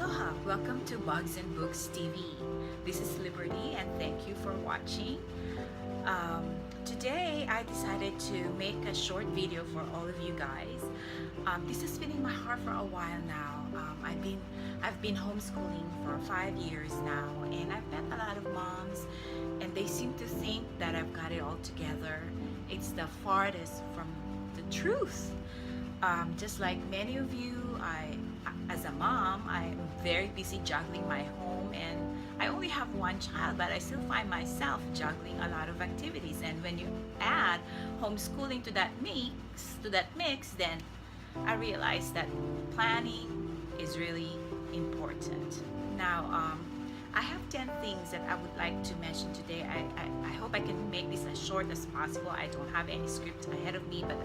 Aloha! Welcome to Bugs and Books TV. This is Liberty and thank you for watching. Today I decided to make a short video for all of you guys. This has been in my heart for a while now. I've been homeschooling for 5 years now, and I've met a lot of moms and they seem to think that I've got it all together. It's the farthest from the truth. Just like many of you, as a mom, I'm very busy juggling my home, and I only have one child, but I still find myself juggling a lot of activities. And when you add homeschooling to that mix, then I realized that planning is really important. Now, I have 10 things that I would like to mention today. I hope I can make this as short as possible. I don't have any script ahead of me, but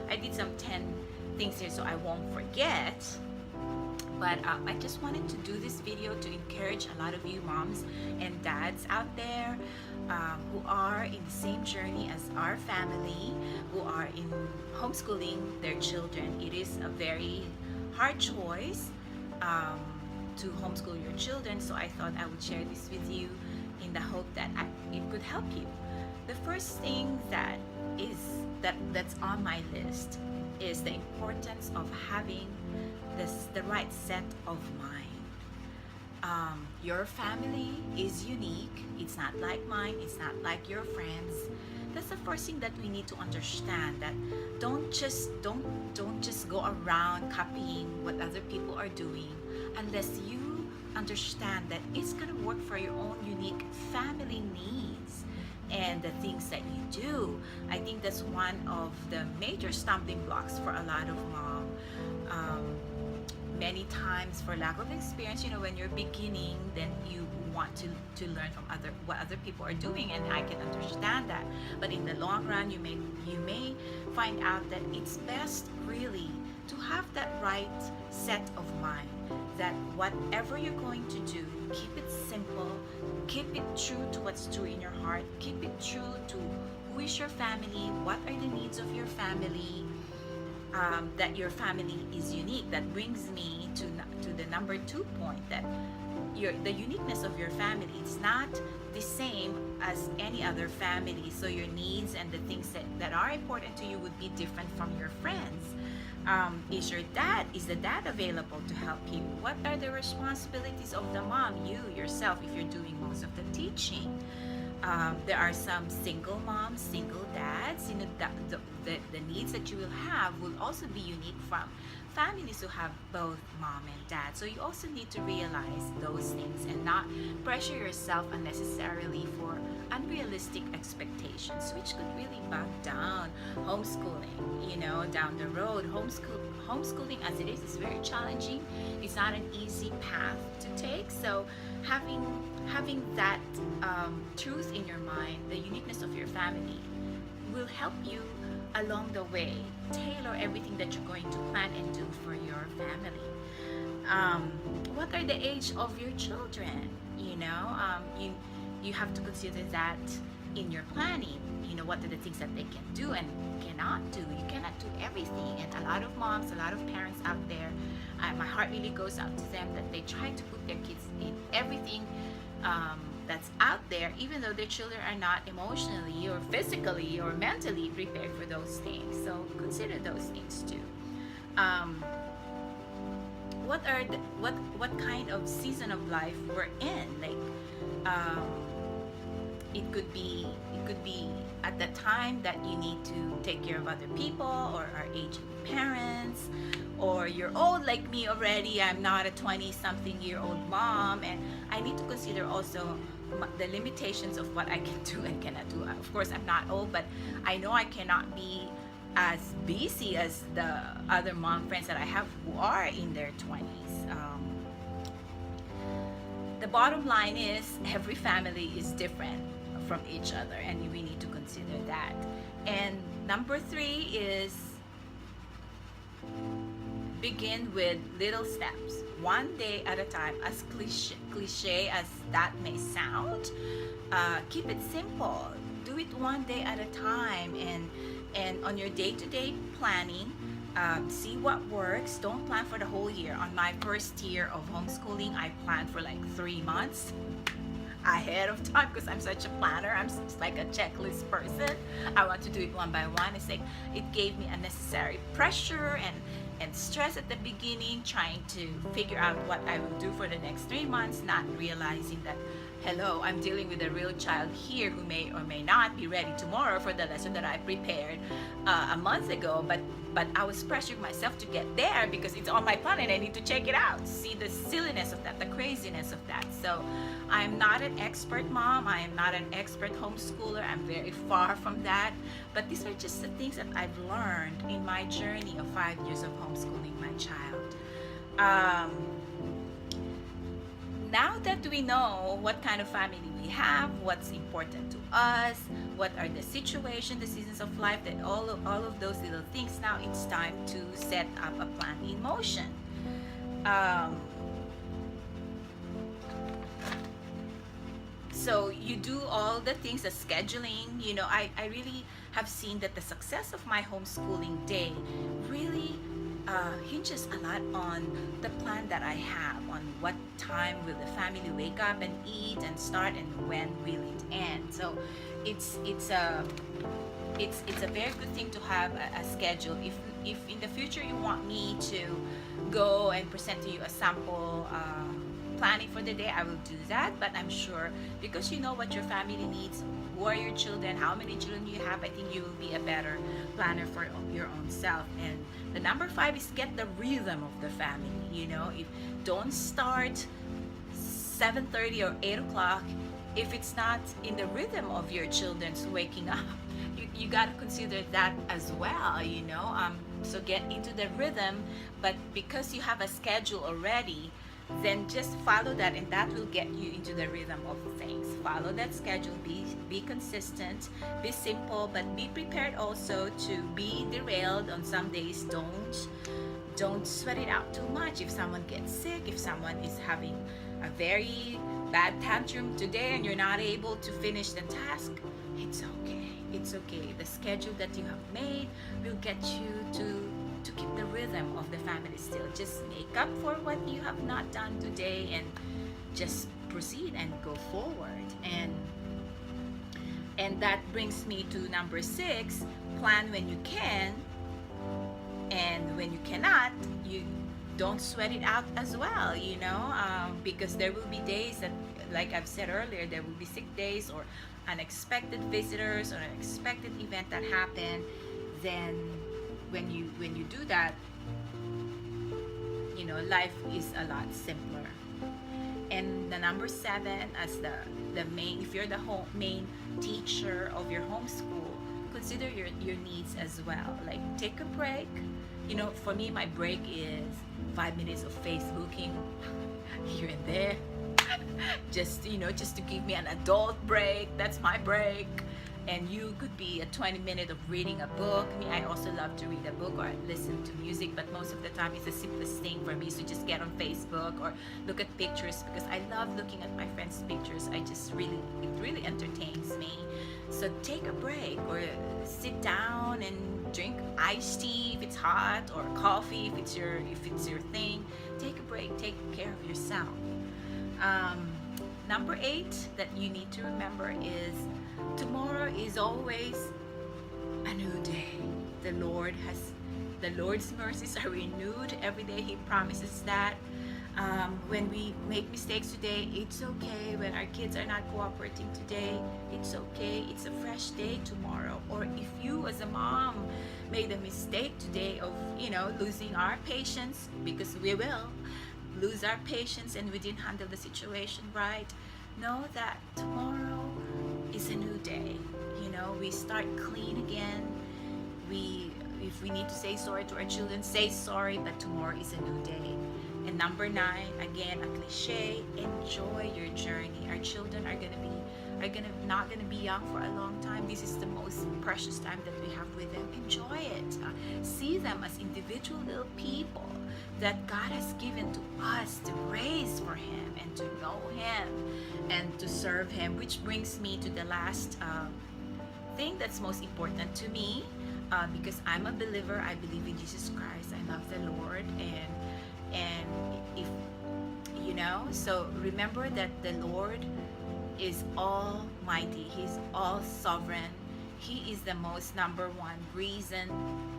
I did some 10 things here so I won't forget. But I just wanted to do this video to encourage a lot of you moms and dads out there who are in the same journey as our family, who are in homeschooling their children. It is a very hard choice to homeschool your children, so I thought I would share this with you in the hope that it could help you. The first thing that's on my list is the importance of having the right set of mind. Your family is unique. It's not like mine. It's not like your friends. That's the first thing that we need to understand. That don't just go around copying what other people are doing unless you understand that it's gonna work for your own unique family needs and the things that you do. I think that's one of the major stumbling blocks for a lot of moms. Many times, for lack of experience, when you're beginning, then you want to learn from what other people are doing, and I can understand that. But in the long run, you may find out that it's best really to have that right set of mind, that whatever you're going to do, keep it simple, keep it true to what's true in your heart, keep it true to who is your family, what are the needs of your family, that your family is unique. That brings me to the number 2 point, that the uniqueness of your family is not the same as any other family. So your needs and the things that are important to you would be different from your friends. Is the dad available to help you? What are the responsibilities of the mom, you yourself, if you're doing most of the teaching? There are some single moms, single dads. The needs that you will have will also be unique from families who have both mom and dad. So you also need to realize those things and not pressure yourself unnecessarily for unrealistic expectations, which could really bog down homeschooling, down the road. Homeschooling as it is very challenging. It's not an easy path to take. So having that truth in your mind, the uniqueness of your family, will help you along the way tailor everything that you're going to plan and do for your family. What are the age of your children? You have to consider that in your planning. What are the things that they can do and cannot do? You cannot do everything, and a lot of moms, a lot of parents out there, my heart really goes out to them, that they try to put their kids in everything that's out there, even though their children are not emotionally or physically or mentally prepared for those things. So consider those things too. What kind of season of life we're in? It could be at the time that you need to take care of other people, or are aging parents, or you're old like me already. I'm not a 20-something-year-old mom, and I need to consider also the limitations of what I can do and cannot do. Of course, I'm not old, but I know I cannot be as busy as the other mom friends that I have who are in their 20s. The bottom line is every family is different from each other, and we need to consider that. And number 3 is begin with little steps, one day at a time. As cliche as that may sound, keep it simple. Do it one day at a time, and on your day-to-day planning, See what works. Don't plan for the whole year. On my first year of homeschooling, I planned for like 3 months ahead of time because I'm such a planner. I'm like a checklist person. I want to do it one by one. It's like it gave me unnecessary pressure and stress at the beginning, trying to figure out what I will do for the next 3 months, not realizing that, hello, I'm dealing with a real child here who may or may not be ready tomorrow for the lesson that I prepared a month ago. But I was pressuring myself to get there because it's on my plan and I need to check it out, see the silliness of that, the craziness of that. So I'm not an expert mom. I am not an expert homeschooler. I'm very far from that. But these are just the things that I've learned in my journey of 5 years of homeschooling my child. Now that we know what kind of family we have, what's important to us, what are the situations, the seasons of life, that all of those little things, now it's time to set up a plan in motion. So you do all the things, the scheduling, I really have seen that the success of my homeschooling day really hinges a lot on the plan that I have, on what time will the family wake up and eat and start, and when will it end. So it's a very good thing to have a schedule. If in the future you want me to go and present to you a sample planning for the day, I will do that. But I'm sure, because you know what your family needs, who are your children, how many children you have, I think you will be a better planner for your own self. And the number 5 is get the rhythm of the family. If don't start 7:30 or 8 o'clock if it's not in the rhythm of your children's waking up. You got to consider that as well. So get into the rhythm, but because you have a schedule already, then just follow that, and that will get you into the rhythm of things. Follow that schedule, be consistent, be simple, but be prepared also to be derailed on some days. Don't sweat it out too much. If someone gets sick, if someone is having a very bad tantrum today and you're not able to finish the task, it's okay. The schedule that you have made will get you to keep the rhythm of the family still. Just make up for what you have not done today and just proceed and go forward. And that brings me to number 6, plan when you can, and when you cannot, you don't sweat it out as well, because there will be days that, like I've said earlier, there will be sick days or unexpected visitors or an unexpected event that happen. Then when you do that, life is a lot simpler. And the number 7, as the main, if you're the main teacher of your homeschool, consider your needs as well. Like, take a break. For me, my break is 5 minutes of Facebooking here and there. just to give me an adult break. That's my break. And you could be a 20 minute of reading a book. I also love to read a book or listen to music, but most of the time it's the simplest thing for me. So just get on Facebook or look at pictures, because I love looking at my friends' pictures. It really entertains me. So take a break, or sit down and drink iced tea if it's hot, or coffee if it's your thing. Take a break, take care of yourself. Number 8 that you need to remember is tomorrow is always a new day. The Lord's mercies are renewed every day. He promises that. When we make mistakes today, it's okay. When our kids are not cooperating today, it's okay. It's a fresh day tomorrow. Or if you as a mom made a mistake today of losing our patience, because we will lose our patience and we didn't handle the situation right, know that tomorrow is a new day. We start clean again. If we need to say sorry to our children, say sorry, but tomorrow is a new day. And number 9, again, a cliche, enjoy your journey. Our children are not gonna be young for a long time. This is the most precious time that we have with them. Enjoy it. See them as individual little people that God has given to us to raise for Him and to know Him and to serve Him. Which brings me to the last thing that's most important to me. because I'm a believer. I believe in Jesus Christ. I love the Lord, and if you know, so remember that the Lord is almighty. He's all sovereign. He is the most number one reason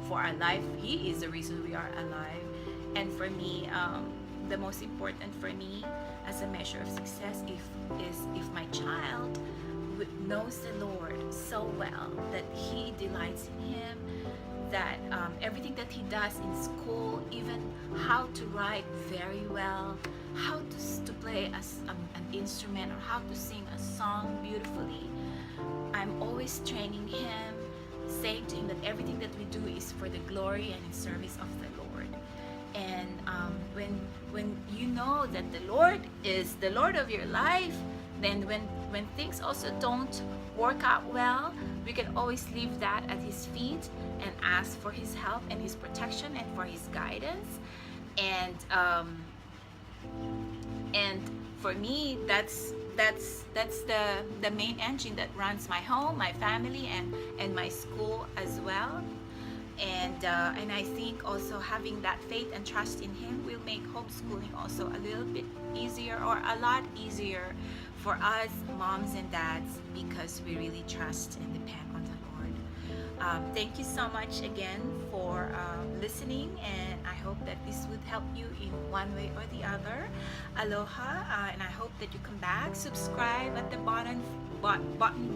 for our life. He is the reason we are alive. And for me, the most important for me as a measure of success is if my child knows the Lord so well that he delights in Him, that everything that he does in school, even how to write very well, how to play an instrument, or how to sing a song beautifully, I'm always training him, saying to him that everything that we do is for the glory and in service of the Lord. And when you know that the Lord is the Lord of your life, then when things also don't work out well, we can always leave that at His feet and ask for His help and His protection and for His guidance. And for me, that's the main engine that runs my home, my family, and my school as well. And I think also having that faith and trust in Him will make homeschooling also a little bit easier, or a lot easier for us moms and dads, because we really trust and depend on the Lord. Thank you so much again for listening, and I hope that this would help you in one way or the other. Aloha, and I hope that you come back. Subscribe at the button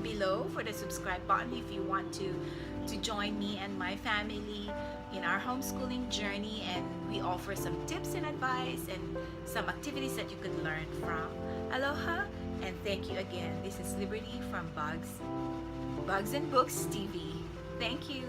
below for the subscribe button if you want to join me and my family in our homeschooling journey, and we offer some tips and advice and some activities that you could learn from. Aloha, and thank you again. This is Liberty from Bugs and Books TV. Thank you.